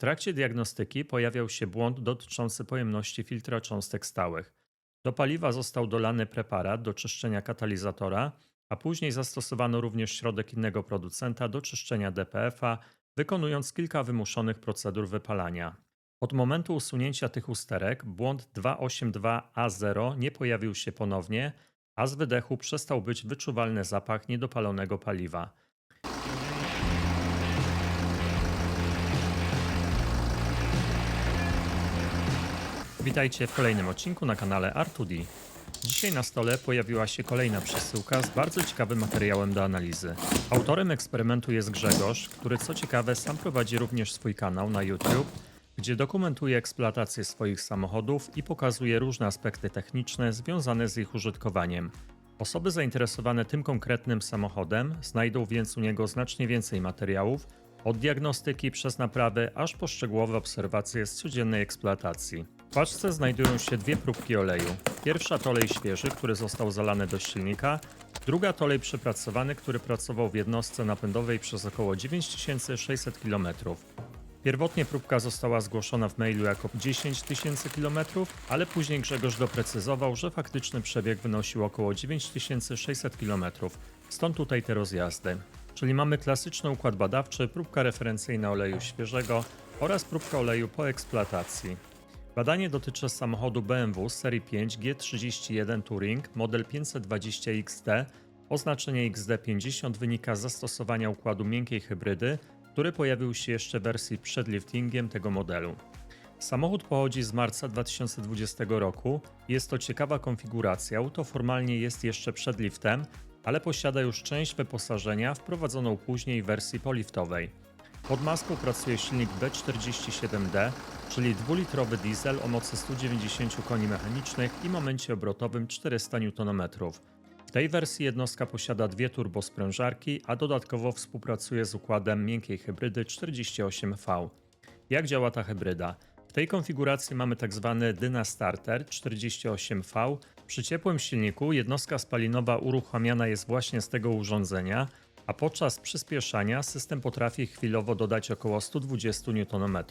trakcie diagnostyki pojawiał się błąd dotyczący pojemności filtra cząstek stałych. Do paliwa został dolany preparat do czyszczenia katalizatora, a później zastosowano również środek innego producenta do czyszczenia DPF-a, wykonując kilka wymuszonych procedur wypalania. Od momentu usunięcia tych usterek błąd 282A0 nie pojawił się ponownie, a z wydechu przestał być wyczuwalny zapach niedopalonego paliwa. Witajcie w kolejnym odcinku na kanale R2D. Dzisiaj na stole pojawiła się kolejna przesyłka z bardzo ciekawym materiałem do analizy. Autorem eksperymentu jest Grzegorz, który co ciekawe sam prowadzi również swój kanał na YouTube, gdzie dokumentuje eksploatację swoich samochodów i pokazuje różne aspekty techniczne związane z ich użytkowaniem. Osoby zainteresowane tym konkretnym samochodem znajdą więc u niego znacznie więcej materiałów, od diagnostyki przez naprawy aż po szczegółowe obserwacje z codziennej eksploatacji. W paczce znajdują się dwie próbki oleju. Pierwsza to olej świeży, który został zalany do silnika, druga to olej przepracowany, który pracował w jednostce napędowej przez około 9600 km. Pierwotnie próbka została zgłoszona w mailu jako 10 000 km, ale później Grzegorz doprecyzował, że faktyczny przebieg wynosił około 9600 km, stąd tutaj te rozjazdy. Czyli mamy klasyczny układ badawczy, próbka referencyjna oleju świeżego oraz próbka oleju po eksploatacji. Badanie dotyczy samochodu BMW z serii 5 G31 Touring model 520XD. Oznaczenie XD50 wynika z zastosowania układu miękkiej hybrydy, który pojawił się jeszcze w wersji przed liftingiem tego modelu. Samochód pochodzi z marca 2020 roku. Jest to ciekawa konfiguracja. Auto formalnie jest jeszcze przed liftem, ale posiada już część wyposażenia wprowadzoną później w wersji poliftowej. Pod maską pracuje silnik B47D, czyli dwulitrowy diesel o mocy 190 koni mechanicznych i momencie obrotowym 400 Nm. W tej wersji jednostka posiada dwie turbosprężarki, a dodatkowo współpracuje z układem miękkiej hybrydy 48V. Jak działa ta hybryda? W tej konfiguracji mamy tzw. Dyna Starter 48V. Przy ciepłym silniku jednostka spalinowa uruchamiana jest właśnie z tego urządzenia, a podczas przyspieszania system potrafi chwilowo dodać około 120 Nm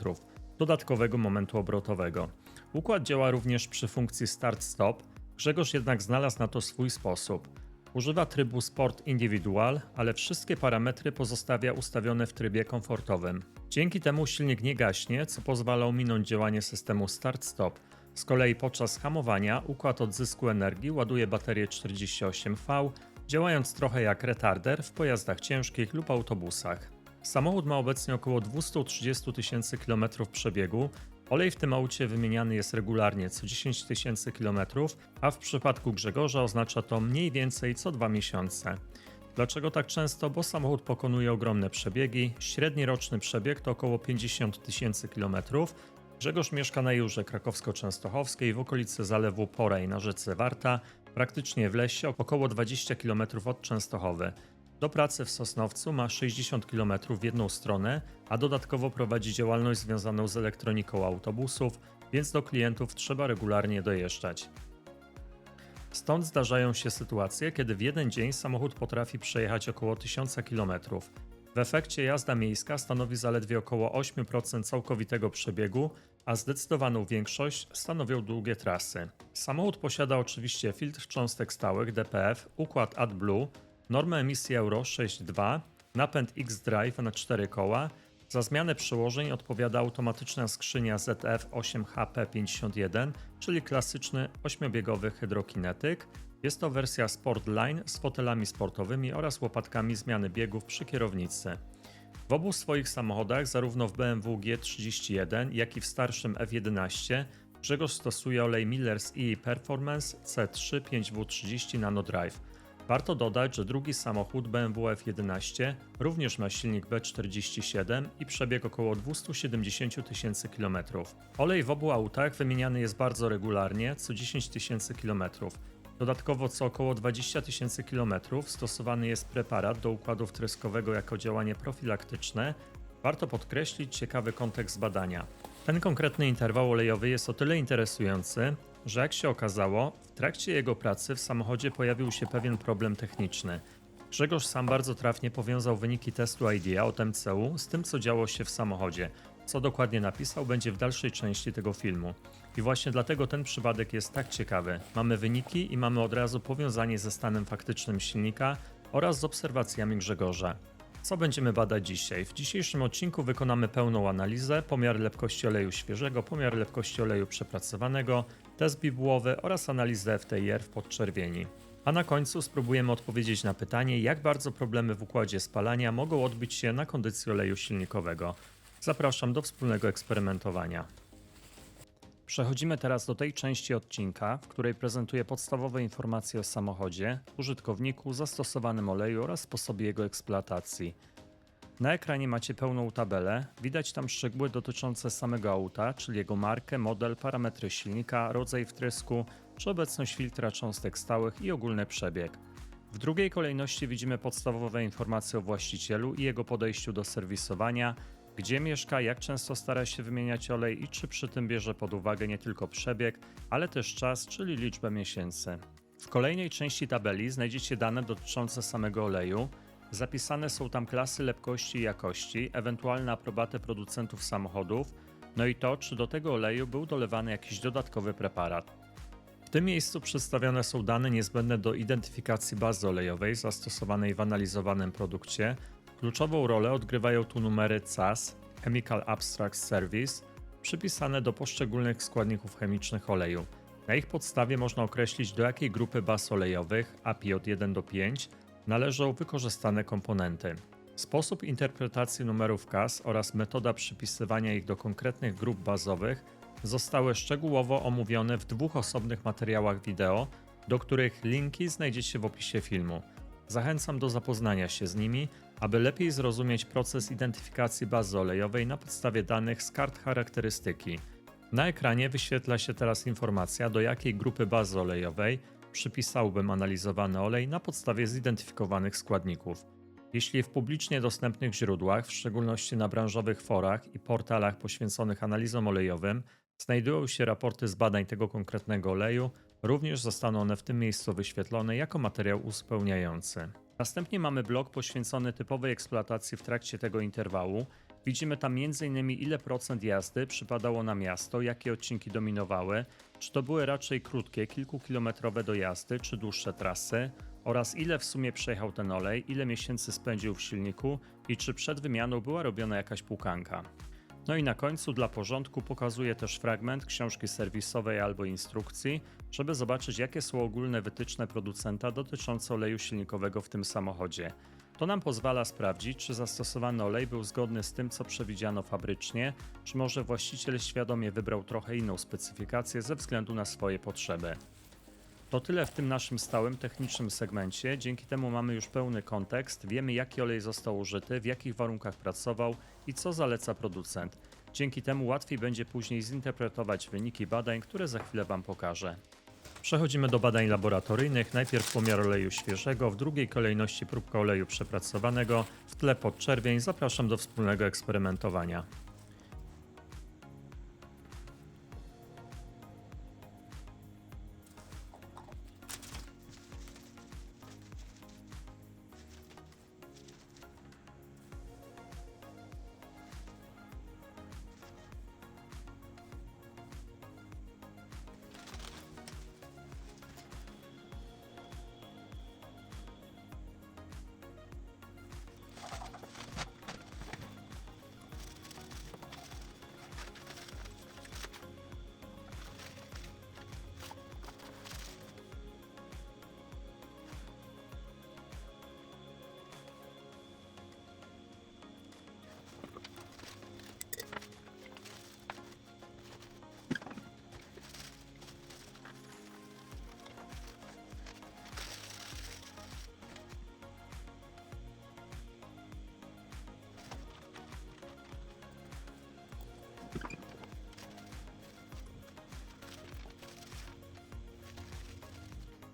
dodatkowego momentu obrotowego. Układ działa również przy funkcji Start-Stop, Grzegorz jednak znalazł na to swój sposób. Używa trybu Sport Individual, ale wszystkie parametry pozostawia ustawione w trybie komfortowym. Dzięki temu silnik nie gaśnie, co pozwala ominąć działanie systemu Start-Stop. Z kolei podczas hamowania układ odzysku energii ładuje baterię 48V, działając trochę jak retarder w pojazdach ciężkich lub autobusach. Samochód ma obecnie około 230 000 km przebiegu. Olej w tym aucie wymieniany jest regularnie co 10 000 km, a w przypadku Grzegorza oznacza to mniej więcej co 2 miesiące. Dlaczego tak często? Bo samochód pokonuje ogromne przebiegi. Średni roczny przebieg to około 50 000 km. Grzegorz mieszka na Jurze Krakowsko-Częstochowskiej w okolicy zalewu Porej na rzece Warta, praktycznie w lesie, około 20 km od Częstochowy. Do pracy w Sosnowcu ma 60 km w jedną stronę, a dodatkowo prowadzi działalność związaną z elektroniką autobusów, więc do klientów trzeba regularnie dojeżdżać. Stąd zdarzają się sytuacje, kiedy w jeden dzień samochód potrafi przejechać około 1000 km. W efekcie jazda miejska stanowi zaledwie około 8% całkowitego przebiegu, a zdecydowaną większość stanowią długie trasy. Samochód posiada oczywiście filtr cząstek stałych DPF, układ AdBlue, normę emisji Euro 6.2, napęd X-Drive na 4 koła. Za zmianę przełożeń odpowiada automatyczna skrzynia ZF8HP51, czyli klasyczny 8-biegowy hydrokinetyk. Jest to wersja Sportline z fotelami sportowymi oraz łopatkami zmiany biegów przy kierownicy. W obu swoich samochodach, zarówno w BMW G31, jak i w starszym F11, Grzegorz stosuje olej Miller's EE Performance C3 5W30 NanoDrive. Warto dodać, że drugi samochód BMW F11 również ma silnik B47 i przebieg około 270 000 km. Olej w obu autach wymieniany jest bardzo regularnie, co 10 000 km. Dodatkowo co około 20 000 km stosowany jest preparat do układu wtryskowego jako działanie profilaktyczne. Warto podkreślić ciekawy kontekst badania. Ten konkretny interwał olejowy jest o tyle interesujący, że jak się okazało, w trakcie jego pracy w samochodzie pojawił się pewien problem techniczny. Grzegorz sam bardzo trafnie powiązał wyniki testu IDEA od MCU z tym, co działo się w samochodzie. Co dokładnie napisał, będzie w dalszej części tego filmu. I właśnie dlatego ten przypadek jest tak ciekawy. Mamy wyniki i mamy od razu powiązanie ze stanem faktycznym silnika oraz z obserwacjami Grzegorza. Co będziemy badać dzisiaj? W dzisiejszym odcinku wykonamy pełną analizę, pomiar lepkości oleju świeżego, pomiar lepkości oleju przepracowanego, test bibułowy oraz analizę FTIR w podczerwieni. A na końcu spróbujemy odpowiedzieć na pytanie, jak bardzo problemy w układzie spalania mogą odbić się na kondycji oleju silnikowego. Zapraszam do wspólnego eksperymentowania. Przechodzimy teraz do tej części odcinka, w której prezentuję podstawowe informacje o samochodzie, użytkowniku, zastosowanym oleju oraz sposobie jego eksploatacji. Na ekranie macie pełną tabelę, widać tam szczegóły dotyczące samego auta, czyli jego markę, model, parametry silnika, rodzaj wtrysku, czy obecność filtra cząstek stałych i ogólny przebieg. W drugiej kolejności widzimy podstawowe informacje o właścicielu i jego podejściu do serwisowania, gdzie mieszka, jak często stara się wymieniać olej i czy przy tym bierze pod uwagę nie tylko przebieg, ale też czas, czyli liczbę miesięcy. W kolejnej części tabeli znajdziecie dane dotyczące samego oleju. Zapisane są tam klasy lepkości i jakości, ewentualne aprobaty producentów samochodów, no i to, czy do tego oleju był dolewany jakiś dodatkowy preparat. W tym miejscu przedstawione są dane niezbędne do identyfikacji bazy olejowej zastosowanej w analizowanym produkcie. Kluczową rolę odgrywają tu numery CAS, Chemical Abstract Service, przypisane do poszczególnych składników chemicznych oleju. Na ich podstawie można określić, do jakiej grupy baz olejowych, API od 1 do 5, należą wykorzystane komponenty. Sposób interpretacji numerów CAS oraz metoda przypisywania ich do konkretnych grup bazowych zostały szczegółowo omówione w dwóch osobnych materiałach wideo, do których linki znajdziecie w opisie filmu. Zachęcam do zapoznania się z nimi, aby lepiej zrozumieć proces identyfikacji bazy olejowej na podstawie danych z kart charakterystyki. Na ekranie wyświetla się teraz informacja, do jakiej grupy bazy olejowej przypisałbym analizowany olej na podstawie zidentyfikowanych składników. Jeśli w publicznie dostępnych źródłach, w szczególności na branżowych forach i portalach poświęconych analizom olejowym, znajdują się raporty z badań tego konkretnego oleju, również zostaną one w tym miejscu wyświetlone jako materiał uzupełniający. Następnie mamy blok poświęcony typowej eksploatacji w trakcie tego interwału. Widzimy tam m.in. ile procent jazdy przypadało na miasto, jakie odcinki dominowały, czy to były raczej krótkie, kilkukilometrowe dojazdy, czy dłuższe trasy, oraz ile w sumie przejechał ten olej, ile miesięcy spędził w silniku i czy przed wymianą była robiona jakaś płukanka. No i na końcu dla porządku pokazuję też fragment książki serwisowej albo instrukcji, żeby zobaczyć, jakie są ogólne wytyczne producenta dotyczące oleju silnikowego w tym samochodzie. To nam pozwala sprawdzić, czy zastosowany olej był zgodny z tym, co przewidziano fabrycznie, czy może właściciel świadomie wybrał trochę inną specyfikację ze względu na swoje potrzeby. To tyle w tym naszym stałym technicznym segmencie, dzięki temu mamy już pełny kontekst, wiemy jaki olej został użyty, w jakich warunkach pracował i co zaleca producent. Dzięki temu łatwiej będzie później zinterpretować wyniki badań, które za chwilę Wam pokażę. Przechodzimy do badań laboratoryjnych, najpierw pomiar oleju świeżego, w drugiej kolejności próbka oleju przepracowanego, w tle podczerwień. Zapraszam do wspólnego eksperymentowania.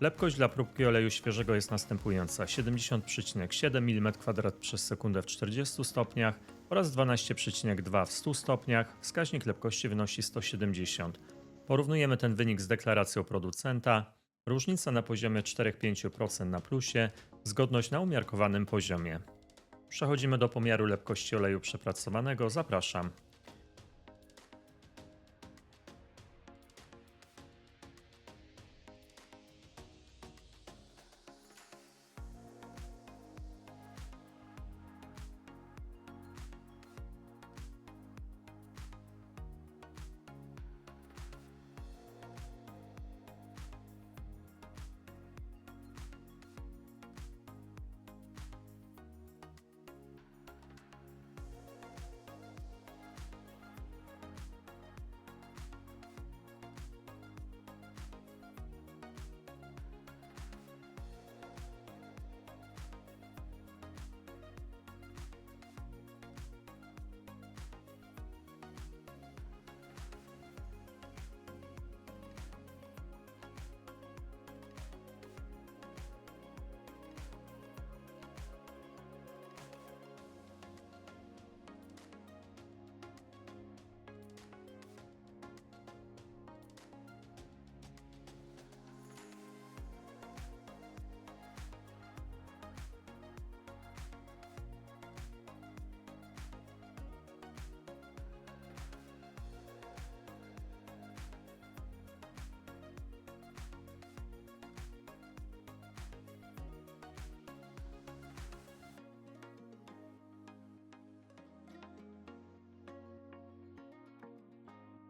Lepkość dla próbki oleju świeżego jest następująca: 70,7 mm² przez sekundę w 40 stopniach oraz 12,2 w 100 stopniach. Wskaźnik lepkości wynosi 170. Porównujemy ten wynik z deklaracją producenta. Różnica na poziomie 4-5% na plusie, zgodność na umiarkowanym poziomie. Przechodzimy do pomiaru lepkości oleju przepracowanego. Zapraszam.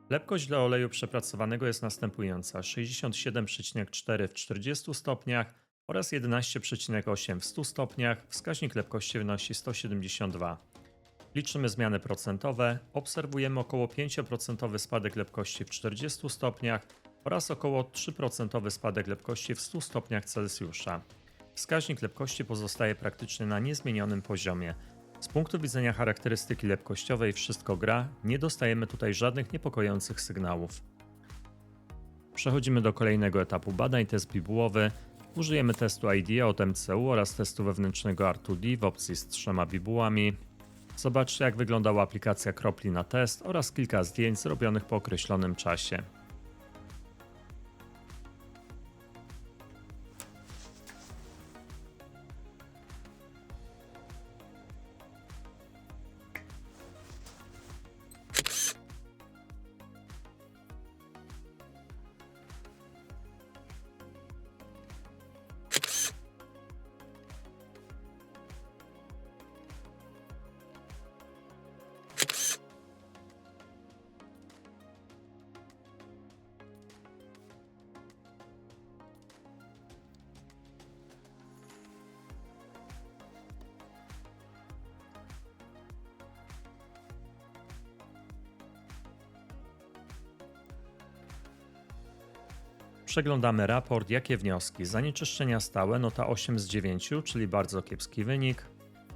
Lepkość dla oleju przepracowanego jest następująca: 67,4 w 40 stopniach oraz 11,8 w 100 stopniach. Wskaźnik lepkości wynosi 172. Liczymy zmiany procentowe. Obserwujemy około 5% spadek lepkości w 40 stopniach oraz około 3% spadek lepkości w 100 stopniach Celsjusza. Wskaźnik lepkości pozostaje praktycznie na niezmienionym poziomie. Z punktu widzenia charakterystyki lepkościowej wszystko gra, nie dostajemy tutaj żadnych niepokojących sygnałów. Przechodzimy do kolejnego etapu badań, test bibułowy. Użyjemy testu IDEA od MCU oraz testu wewnętrznego R2D w opcji z 3 bibułami. Zobaczcie, jak wyglądała aplikacja kropli na test oraz kilka zdjęć zrobionych po określonym czasie. Przeglądamy raport, jakie wnioski. Zanieczyszczenia stałe, nota 8 z 9, czyli bardzo kiepski wynik.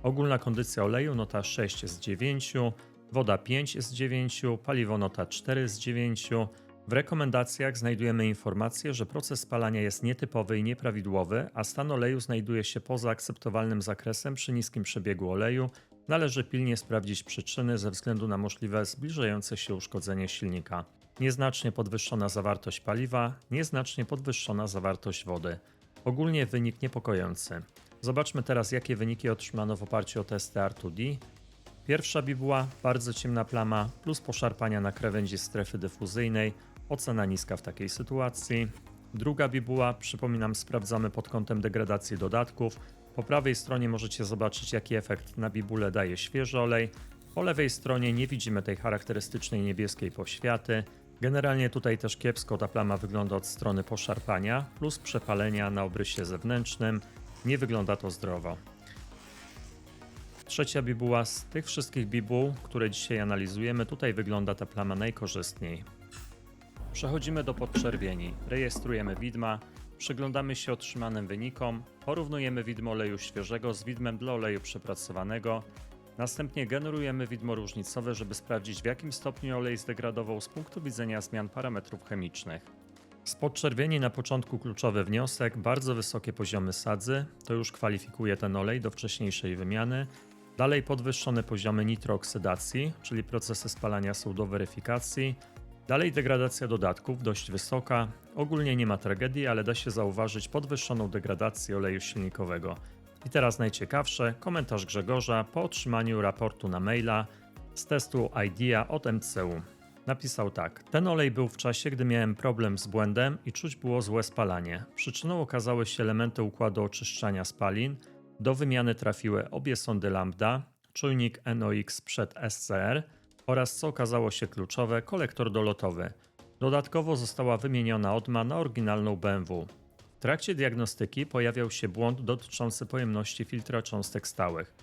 Ogólna kondycja oleju, nota 6 z 9, woda 5 z 9, paliwo nota 4 z 9. W rekomendacjach znajdujemy informację, że proces spalania jest nietypowy i nieprawidłowy, a stan oleju znajduje się poza akceptowalnym zakresem przy niskim przebiegu oleju. Należy pilnie sprawdzić przyczyny ze względu na możliwe zbliżające się uszkodzenie silnika. Nieznacznie podwyższona zawartość paliwa, nieznacznie podwyższona zawartość wody. Ogólnie wynik niepokojący. Zobaczmy teraz, jakie wyniki otrzymano w oparciu o testy R2D. Pierwsza bibuła, bardzo ciemna plama, plus poszarpania na krawędzi strefy dyfuzyjnej, ocena niska w takiej sytuacji. Druga bibuła, przypominam, sprawdzamy pod kątem degradacji dodatków. Po prawej stronie możecie zobaczyć, jaki efekt na bibule daje świeży olej. Po lewej stronie nie widzimy tej charakterystycznej niebieskiej poświaty. Generalnie tutaj też kiepsko ta plama wygląda od strony poszarpania, plus przepalenia na obrysie zewnętrznym. Nie wygląda to zdrowo. Trzecia bibuła, z tych wszystkich bibuł, które dzisiaj analizujemy, tutaj wygląda ta plama najkorzystniej. Przechodzimy do podczerwieni. Rejestrujemy widma, przyglądamy się otrzymanym wynikom, porównujemy widmo oleju świeżego z widmem dla oleju przepracowanego. Następnie generujemy widmo różnicowe, żeby sprawdzić, w jakim stopniu olej zdegradował z punktu widzenia zmian parametrów chemicznych. Z podczerwieni na początku kluczowy wniosek, bardzo wysokie poziomy sadzy, to już kwalifikuje ten olej do wcześniejszej wymiany. Dalej podwyższone poziomy nitrooksydacji, czyli procesy spalania są do weryfikacji. Dalej degradacja dodatków, dość wysoka. Ogólnie nie ma tragedii, ale da się zauważyć podwyższoną degradację oleju silnikowego. I teraz najciekawsze, komentarz Grzegorza po otrzymaniu raportu na maila z testu IDEA od MCU. Napisał tak: ten olej był w czasie, gdy miałem problem z błędem i czuć było złe spalanie. Przyczyną okazały się elementy układu oczyszczania spalin. Do wymiany trafiły obie sondy lambda, czujnik NOx przed SCR oraz, co okazało się kluczowe, kolektor dolotowy. Dodatkowo została wymieniona odma na oryginalną BMW. W trakcie diagnostyki pojawiał się błąd dotyczący pojemności filtra cząstek stałych.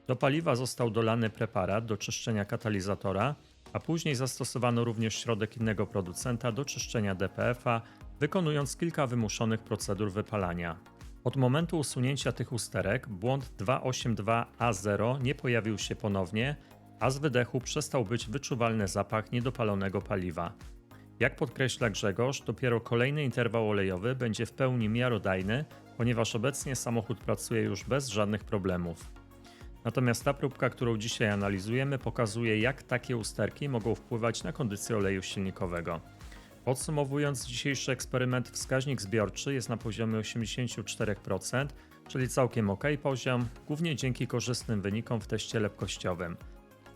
Do paliwa został dolany preparat do czyszczenia katalizatora, a później zastosowano również środek innego producenta do czyszczenia DPF-a, wykonując kilka wymuszonych procedur wypalania. Od momentu usunięcia tych usterek błąd 282A0 nie pojawił się ponownie, a z wydechu przestał być wyczuwalny zapach niedopalonego paliwa. Jak podkreśla Grzegorz, dopiero kolejny interwał olejowy będzie w pełni miarodajny, ponieważ obecnie samochód pracuje już bez żadnych problemów. Natomiast ta próbka, którą dzisiaj analizujemy, pokazuje, jak takie usterki mogą wpływać na kondycję oleju silnikowego. Podsumowując dzisiejszy eksperyment, wskaźnik zbiorczy jest na poziomie 84%, czyli całkiem ok poziom, głównie dzięki korzystnym wynikom w teście lepkościowym.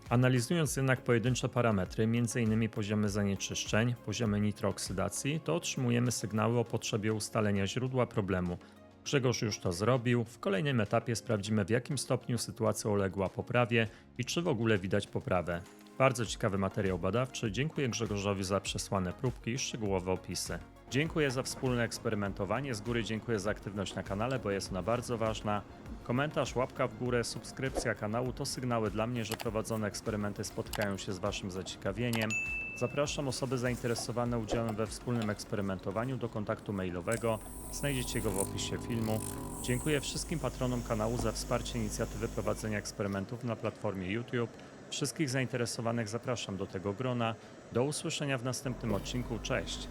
Analizując jednak pojedyncze parametry, m.in. poziomy zanieczyszczeń, poziomy nitrooksydacji, to otrzymujemy sygnały o potrzebie ustalenia źródła problemu. Grzegorz już to zrobił. W kolejnym etapie sprawdzimy, w jakim stopniu sytuacja uległa poprawie i czy w ogóle widać poprawę. Bardzo ciekawy materiał badawczy. Dziękuję Grzegorzowi za przesłane próbki i szczegółowe opisy. Dziękuję za wspólne eksperymentowanie. Z góry dziękuję za aktywność na kanale, bo jest ona bardzo ważna. Komentarz, łapka w górę, subskrypcja kanału to sygnały dla mnie, że prowadzone eksperymenty spotkają się z Waszym zaciekawieniem. Zapraszam osoby zainteresowane udziałem we wspólnym eksperymentowaniu do kontaktu mailowego. Znajdziecie go w opisie filmu. Dziękuję wszystkim patronom kanału za wsparcie inicjatywy prowadzenia eksperymentów na platformie YouTube. Wszystkich zainteresowanych zapraszam do tego grona. Do usłyszenia w następnym odcinku. Cześć!